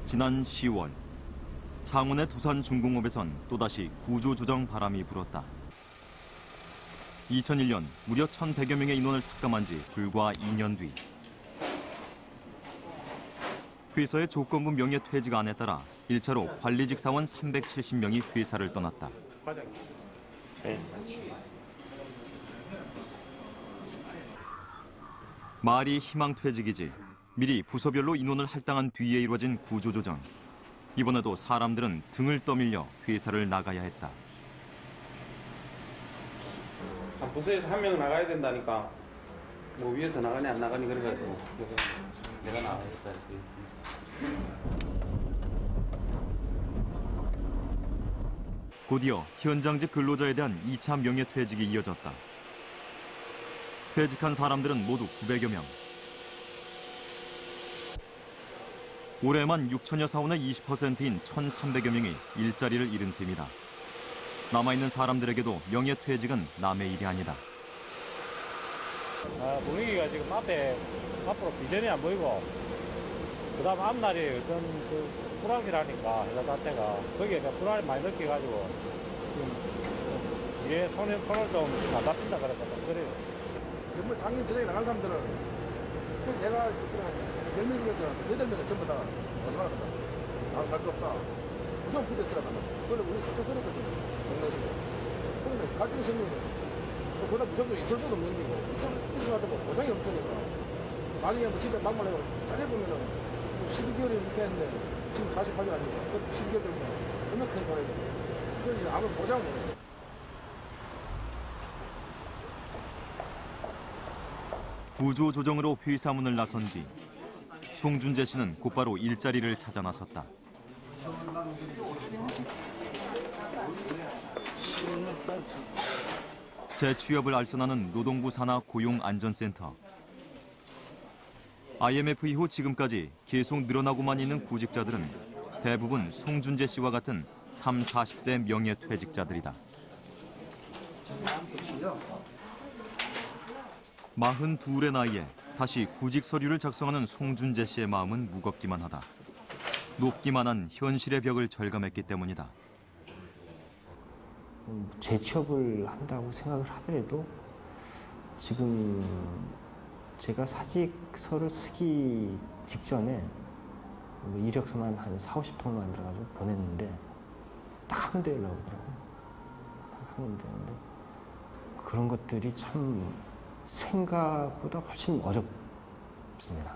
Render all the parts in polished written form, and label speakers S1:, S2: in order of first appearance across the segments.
S1: 지난 10월 창원의 두산중공업에선 또다시 구조조정 바람이 불었다. 2001년 무려 1,100여 명의 인원을 삭감한 지 불과 2년 뒤 회사의 조건부 명예퇴직 안에 따라 1차로 관리직 사원 370명이 회사를 떠났다. 말이 희망퇴직이지 미리 부서별로 인원을 할당한 뒤에 이루어진 구조조정. 이번에도 사람들은 등을 떠밀려 회사를 나가야 했다.
S2: 부서에서 한 명 나가야 된다니까 뭐 위에서 나가니 안 나가니 그래가지고 내가 나가야겠다 이렇게 했습니다.
S1: 곧이어 현장직 근로자에 대한 2차 명예퇴직이 이어졌다. 퇴직한 사람들은 모두 900여 명. 올해만 6천여 사원의 20%인 1,300여 명이 일자리를 잃은 셈이다. 남아있는 사람들에게도 명예퇴직은 남의 일이 아니다.
S3: 분위기가 지금 앞으로 비전이 안 보이고 그다음 앞날이 어떤 불확실하니까 회사 자체가 거기에 불안을 많이 느껴가지고 지금 뒤에 손을 좀 안 잡힌다 그래요.
S4: 정말 작년 전에 나간 사람들은 내가 10명 중에서 8명은 전부 다 벗어나간다. 나갈 거 없다. 무조건 부대쓰라 간다. 그걸 우리 수적 들었거든요. 동네에서. 그런데 갈등이 생기면 그보다 무조건 있을 수도 없는 일이고 있어가지고 보장이 없으니까 나중에 뭐 진짜 막말해서 잘해보면은 12개월을 이렇게 했는데 지금 48년 아니고 그 12개월 되면 얼마나 큰 소리야. 그래서 아무 보장을 못해.
S1: 구조조정으로 회사 문을 나선 뒤 송준재 씨는 곧바로 일자리를 찾아 나섰다. 재취업을 알선하는 노동부 산하 고용안전센터. IMF 이후 지금까지 계속 늘어나고만 있는 구직자들은 대부분 송준재 씨와 같은 30, 40대 명예퇴직자들이다. 42의 나이에 다시 구직 서류를 작성하는 송준재 씨의 마음은 무겁기만 하다. 높기만 한 현실의 벽을 절감했기 때문이다.
S5: 재취업을 한다고 생각을 하더라도 지금 제가 사직서를 쓰기 직전에 이력서만 한 40-50통을 만들어가지고 보냈는데 딱 한 대 연락 오더라고요. 딱 한 대 오는데 그런 것들이 참 생각보다 훨씬 어렵습니다.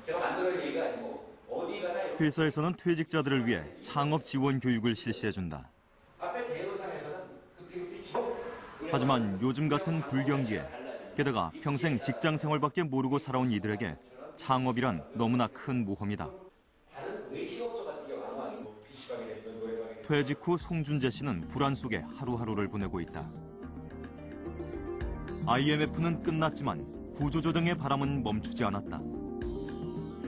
S6: 제가 만들어낸 얘기가 아니고 어디 가나
S1: 회사에서는 퇴직자들을 위해 창업 지원 교육을 실시해준다. 하지만 요즘 같은 불경기에 게다가 평생 직장 생활밖에 모르고 살아온 이들에게 창업이란 너무나 큰 모험이다. 퇴직 후 송준재 씨는 불안 속에 하루하루를 보내고 있다. IMF는 끝났지만 구조조정의 바람은 멈추지 않았다.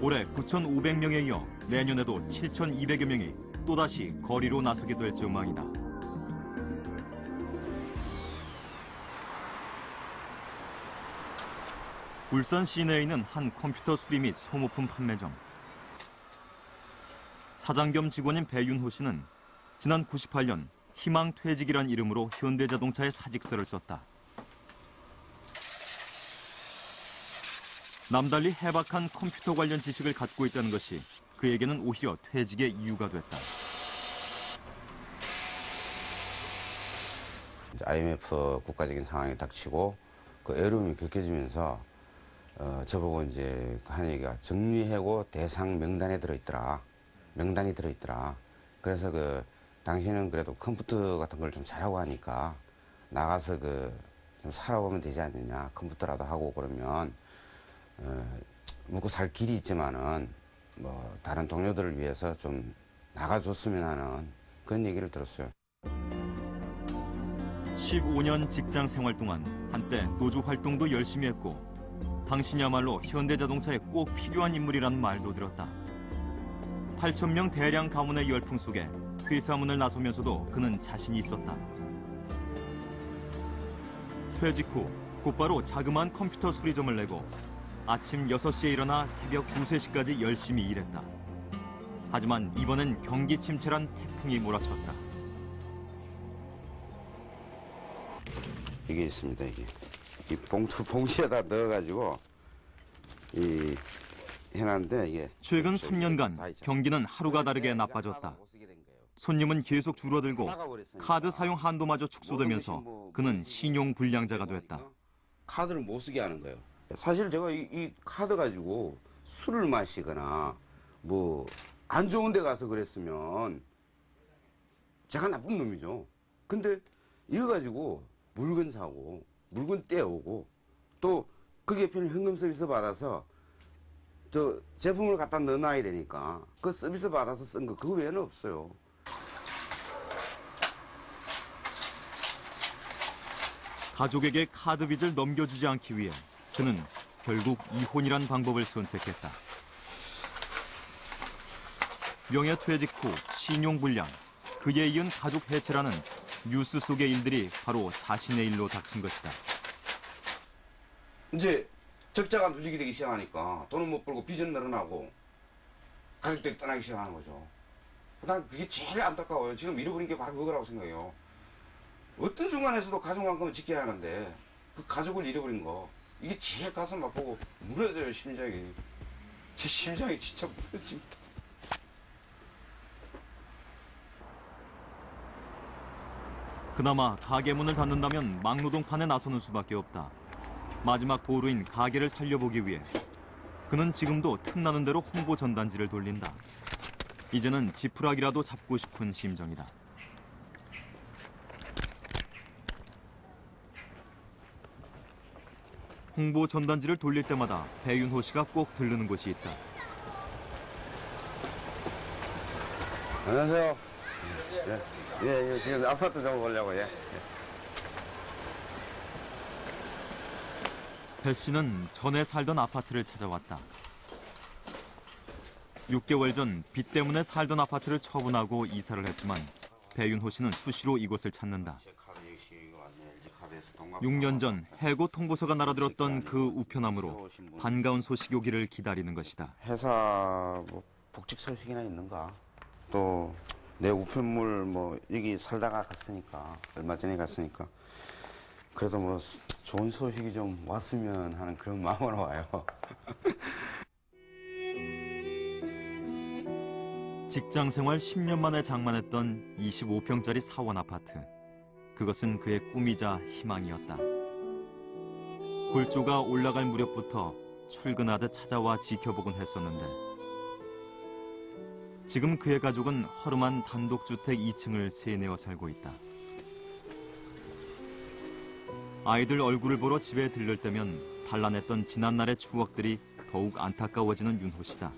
S1: 올해 9,500명에 이어 내년에도 7,200여 명이 또다시 거리로 나서게 될 전망이다. 울산 시내에 있는 한 컴퓨터 수리 및 소모품 판매점. 사장 겸 직원인 배윤호 씨는 지난 98년 희망퇴직이란 이름으로 현대자동차에 사직서를 썼다. 남달리 해박한 컴퓨터 관련 지식을 갖고 있다는 것이 그에게는 오히려 퇴직의 이유가 됐다.
S7: IMF 국가적인 상황이 닥치고 그 어려움이 겪어지면서 저보고 이제 한 얘기가 정리해고 대상 명단에 들어있더라. 명단이 들어있더라. 그래서 당신은 그래도 컴퓨터 같은 걸 좀 잘하고 하니까 나가서 좀 살아보면 되지 않느냐. 컴퓨터라도 하고 그러면 먹고 살 길이 있지만은 뭐 다른 동료들을 위해서 좀 나가줬으면 하는 그런 얘기를 들었어요.
S1: 15년 직장 생활 동안 한때 노조 활동도 열심히 했고 당신이야말로 현대자동차에 꼭 필요한 인물이라는 말도 들었다. 8,000명 대량 가문의 열풍 속에 회사 문을 나서면서도 그는 자신이 있었다. 퇴직 후 곧바로 자그마한 컴퓨터 수리점을 내고 아침 6시에 일어나 새벽 2, 3시까지 열심히 일했다. 하지만 이번엔 경기 침체란 태풍이 몰아쳤다.
S7: 이게 있습니다. 이게 이 봉지에다 넣어가지고 이 해놨는데 이게
S1: 최근 3년간 경기는 하루가 다르게 나빠졌다. 손님은 계속 줄어들고 카드 사용 한도마저 축소되면서 그는 신용 불량자가 됐다.
S7: 카드를 못 쓰게 하는 거예요. 사실 제가 이 카드 가지고 술을 마시거나 뭐 안 좋은 데 가서 그랬으면 제가 나쁜 놈이죠. 근데 이거 가지고 물건 사고 물건 떼오고 또 그게 편히 현금 서비스 받아서 저 제품을 갖다 넣어놔야 되니까 그 서비스 받아서 쓴 거 그거 외에는 없어요.
S1: 가족에게 카드 빚을 넘겨주지 않기 위해 그는 결국 이혼이란 방법을 선택했다. 명예퇴직 후 신용불량, 그에 이은 가족 해체라는 뉴스 속의 일들이 바로 자신의 일로 닥친 것이다.
S7: 이제 적자가 누적이 되기 시작하니까 돈을 못 벌고 빚은 늘어나고 가족들이 떠나기 시작하는 거죠. 난 그게 제일 안타까워요. 지금 잃어버린 게 바로 그거라고 생각해요. 어떤 순간에서도 가족만큼은 지켜야 하는데 그 가족을 잃어버린 거 이게 제일 가슴 아프고 무너져요. 심장이. 제 심장이 진짜 무너집니다.
S1: 그나마 가게 문을 닫는다면 막노동판에 나서는 수밖에 없다. 마지막 보루인 가게를 살려보기 위해 그는 지금도 틈나는 대로 홍보 전단지를 돌린다. 이제는 지푸라기라도 잡고 싶은 심정이다. 홍보 전단지를 돌릴 때마다 배윤호 씨가 꼭 들르는 곳이 있다.
S7: 안녕하세요. 예, 지금 아파트 좀 보려고, 예.
S1: 배 씨는 전에 살던 아파트를 찾아왔다. 6개월 전 빚 때문에 살던 아파트를 처분하고 이사를 했지만 배윤호 씨는 수시로 이곳을 찾는다. 6년 전 해고 통보서가 날아들었던 그 우편함으로 반가운 소식이 오기를 기다리는 것이다.
S7: 회사 뭐 복직 소식이나 있는가? 또 내 우편물 뭐 여기 살다가 갔으니까 얼마 전에 갔으니까 그래도 뭐 좋은 소식이 좀 왔으면 하는 그런 마음으로 와요.
S1: 직장 생활 10년 만에 장만했던 25평짜리 사원 아파트. 그것은 그의 꿈이자 희망이었다. 골조가 올라갈 무렵부터 출근하듯 찾아와 지켜보곤 했었는데 지금 그의 가족은 허름한 단독주택 2층을 세내어 살고 있다. 아이들 얼굴을 보러 집에 들를 때면 단란했던 지난날의 추억들이 더욱 안타까워지는 윤호 씨다.